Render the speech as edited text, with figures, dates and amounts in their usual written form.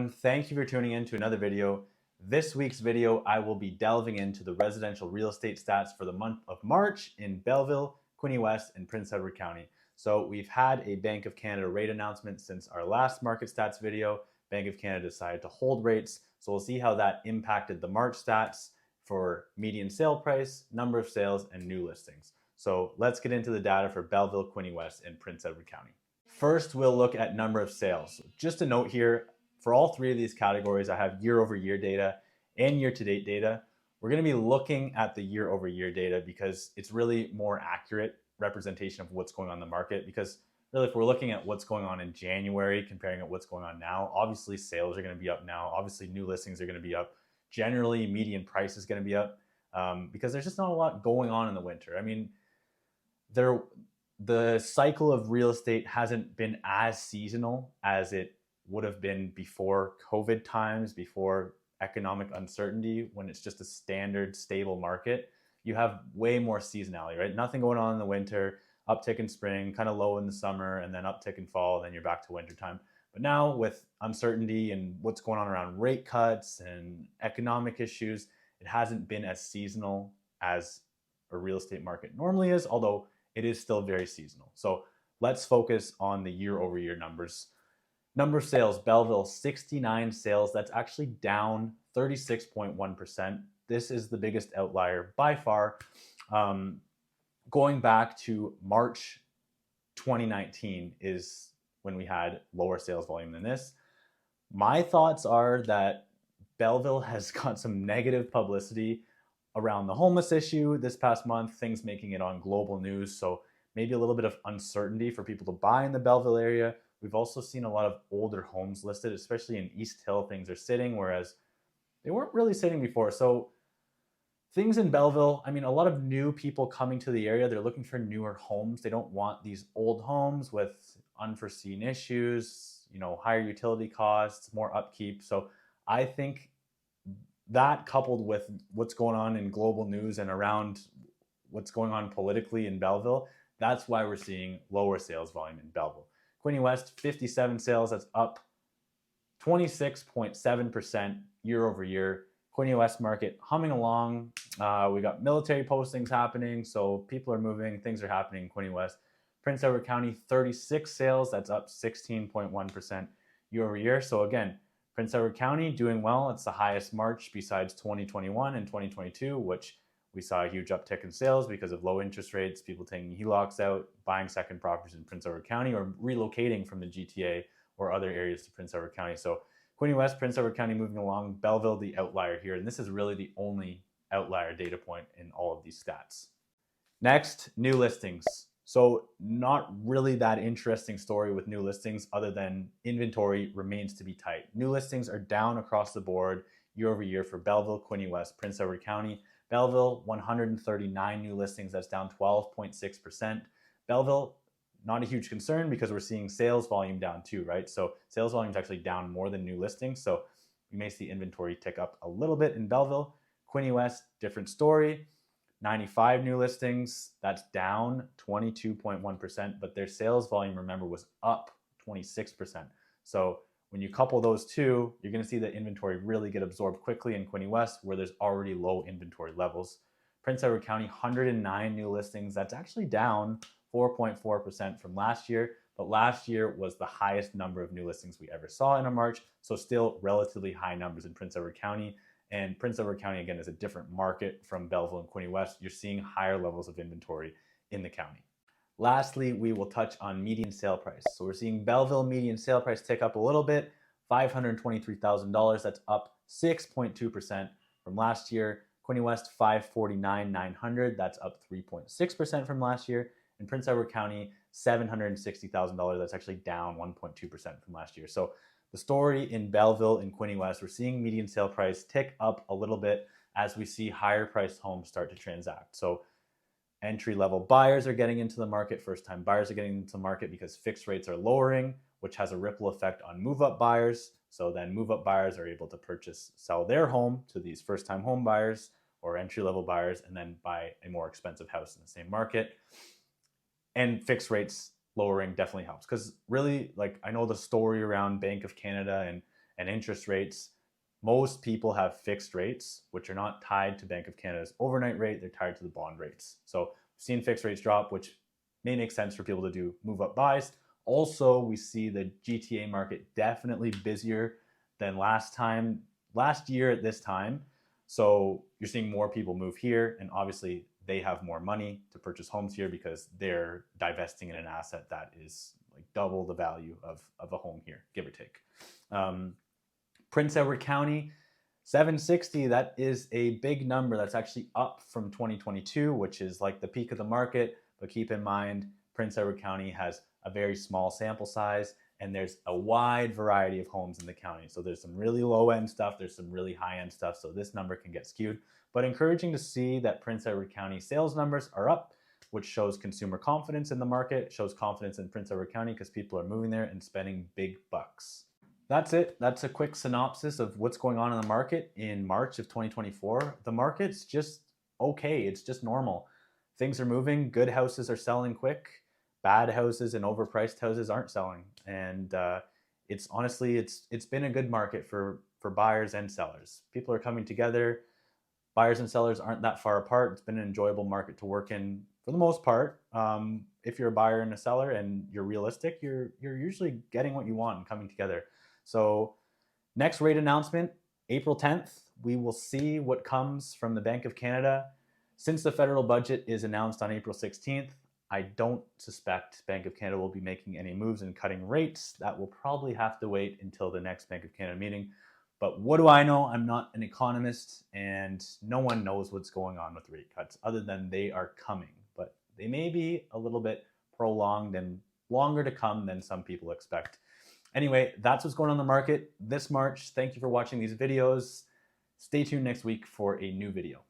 everyone, thank you for tuning in to another video. This week's video, I will be delving into the residential real estate stats for the month of March in Belleville, Quinte West, and Prince Edward County. So we've had a Bank of Canada rate announcement since our last market stats video. Bank of Canada decided to hold rates, so we'll see how that impacted the March stats for median sale price, number of sales, and new listings. So let's get into the data for Belleville, Quinte West, and Prince Edward County. First, we'll look at number of sales. Just a note here, for all three of these categories, I have year-over-year data and year-to-date data. We're going to be looking at the year-over-year data because it's really more accurate representation of what's going on in the market. Because really, if we're looking at what's going on in January, comparing it what's going on now, obviously sales are going to be up now. Obviously, new listings are going to be up. Generally, median price is going to be up because there's just not a lot going on in the winter. I mean, the cycle of real estate hasn't been as seasonal as it would have been before COVID times, before economic uncertainty, when it's just a standard stable market. You have way more seasonality, right? Nothing going on in the winter, uptick in spring, kind of low in the summer, and then uptick in fall, and then you're back to winter time. But now with uncertainty and what's going on around rate cuts and economic issues, it hasn't been as seasonal as a real estate market normally is, although it is still very seasonal. So let's focus on the year-over-year numbers. Number of sales, Belleville, 69 sales. That's actually down 36.1%. This is the biggest outlier by far. Going back to March 2019 is when we had lower sales volume than this. My thoughts are that Belleville has got some negative publicity around the homeless issue this past month, things making it on global news. So maybe a little bit of uncertainty for people to buy in the Belleville area. We've also seen a lot of older homes listed, especially in East Hill, things are sitting, whereas they weren't really sitting before. So things in Belleville, I mean, a lot of new people coming to the area, they're looking for newer homes. They don't want these old homes with unforeseen issues, higher utility costs, more upkeep. So I think that coupled with what's going on in global news and around what's going on politically in Belleville, that's why we're seeing lower sales volume in Belleville. Quinte West, 57 sales, that's up 26.7% year over year. Quinte West market humming along. We got military postings happening, so people are moving, things are happening in Quinte West. Prince Edward County, 36 sales, that's up 16.1% year over year. So again, Prince Edward County doing well. It's the highest March besides 2021 and 2022, which we saw a huge uptick in sales because of low interest rates, people taking HELOCs out, buying second properties in Prince Edward County, or relocating from the GTA or other areas to Prince Edward County. So Quinte West, Prince Edward County moving along, Belleville the outlier here. And this is really the only outlier data point in all of these stats. Next, new listings. So not really that interesting story with new listings other than inventory remains to be tight. New listings are down across the board year over year for Belleville, Quinte West, Prince Edward County. Belleville, 139 new listings, that's down 12.6%. Belleville, not a huge concern because we're seeing sales volume down too, right? So sales volume is actually down more than new listings. So you may see inventory tick up a little bit in Belleville. Quinte West, different story. 95 new listings, that's down 22.1%, but their sales volume, remember, was up 26%. So when you couple those two, you're going to see the inventory really get absorbed quickly in Quinte West, where there's already low inventory levels. Prince Edward County, 109 new listings, that's actually down 4.4% from last year, but last year was the highest number of new listings we ever saw in a March, so still relatively high numbers in Prince Edward County. And Prince Edward County, again, is a different market from Belleville and Quinte West. You're seeing higher levels of inventory in the county. Lastly, we will touch on median sale price. So we're seeing Belleville median sale price tick up a little bit, $523,000. That's up 6.2% from last year. Quinte West, $549,900. That's up 3.6% from last year. And Prince Edward County, $760,000. That's actually down 1.2% from last year. So the story in Belleville and Quinte West, we're seeing median sale price tick up a little bit as we see higher priced homes start to transact. So entry-level buyers are getting into the market, first-time buyers are getting into the market because fixed rates are lowering, which has a ripple effect on move-up buyers. So then move-up buyers are able to sell their home to these first-time home buyers or entry-level buyers and then buy a more expensive house in the same market. And fixed rates lowering definitely helps because really, like, I know the story around Bank of Canada and interest rates. Most people have fixed rates, which are not tied to Bank of Canada's overnight rate. They're tied to the bond rates. So we've seen fixed rates drop, which may make sense for people to do move up buys. Also, we see the GTA market definitely busier than last year at this time. So you're seeing more people move here, and obviously they have more money to purchase homes here because they're divesting in an asset that is like double the value of a home here, give or take. Prince Edward County, 760, that is a big number. That's actually up from 2022, which is like the peak of the market. But keep in mind, Prince Edward County has a very small sample size, and there's a wide variety of homes in the county. So there's some really low-end stuff, there's some really high-end stuff, so this number can get skewed. But encouraging to see that Prince Edward County sales numbers are up, which shows consumer confidence in the market, shows confidence in Prince Edward County because people are moving there and spending big bucks. That's it. That's a quick synopsis of what's going on in the market in March of 2024. The market's just okay. It's just normal. Things are moving. Good houses are selling quick. Bad houses and overpriced houses aren't selling. And it's honestly, it's been a good market for buyers and sellers. People are coming together. Buyers and sellers aren't that far apart. It's been an enjoyable market to work in for the most part. If you're a buyer and a seller and you're realistic, you're usually getting what you want and coming together. So next rate announcement, April 10th, we will see what comes from the Bank of Canada. Since the federal budget is announced on April 16th, I don't suspect Bank of Canada will be making any moves and cutting rates. That will probably have to wait until the next Bank of Canada meeting. But what do I know? I'm not an economist, and no one knows what's going on with rate cuts other than they are coming. But they may be a little bit prolonged and longer to come than some people expect. Anyway, that's what's going on in the market this March. Thank you for watching these videos. Stay tuned next week for a new video.